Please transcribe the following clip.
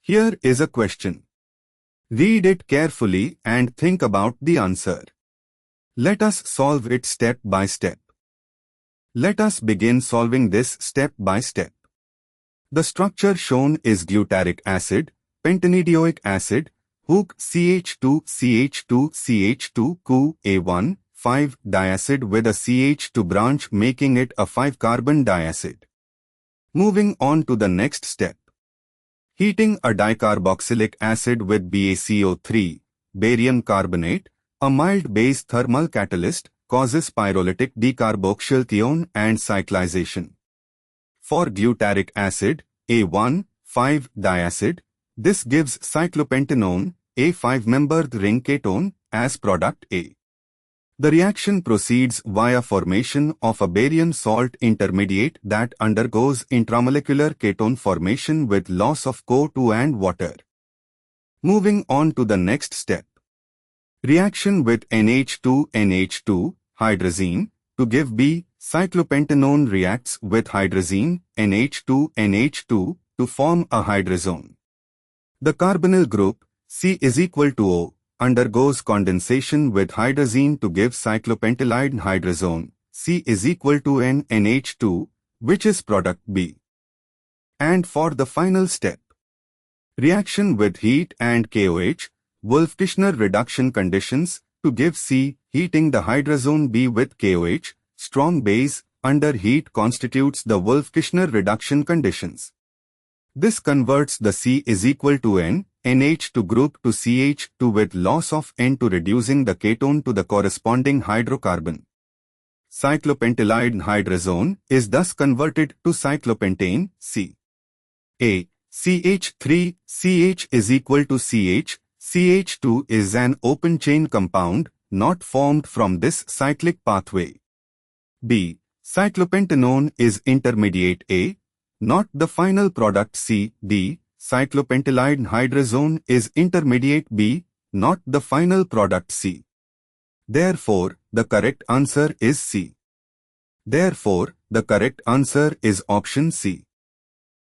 Here is a question. Read it carefully and think about the answer. Let us solve it step by step. Let us begin solving this step by step. The structure shown is glutaric acid, pentanedioic acid, hook CH2 CH2 CH2 CHO A1 5 diacid with a CH2 branch making it a 5-carbon diacid. Moving on to the next step. Heating a dicarboxylic acid with BaCO3, barium carbonate, a mild base thermal catalyst, causes pyrolytic decarboxylation and cyclization. For glutaric acid, A1, 5 diacid, this gives cyclopentanone, a 5-membered ring ketone, as product A. The reaction proceeds via formation of a barium salt intermediate that undergoes intramolecular ketone formation with loss of CO2 and water. Moving on to the next step. Reaction with NH2 hydrazine to give B. Cyclopentanone reacts with hydrazine NH2 to form a hydrazone. The carbonyl group C is equal to O undergoes condensation with hydrazine to give cyclopentylide hydrazone C is equal to NH2, which is product B. And for the final step, reaction with heat and KOH, Wolff-Kishner reduction conditions, to give C, heating the hydrazone B with KOH, strong base, under heat constitutes the Wolff-Kishner reduction conditions. This converts the C is equal to NH2 group to CH2 with loss of N to reducing the ketone to the corresponding hydrocarbon. Cyclopentylide hydrazone is thus converted to cyclopentane, C. A. CH3, CH is equal to CH, CH2 is an open-chain compound, not formed from this cyclic pathway. B. Cyclopentanone is intermediate A, not the final product C. D. Cyclopentylide hydrazone is intermediate B, not the final product C. Therefore, the correct answer is C. Therefore, the correct answer is option C.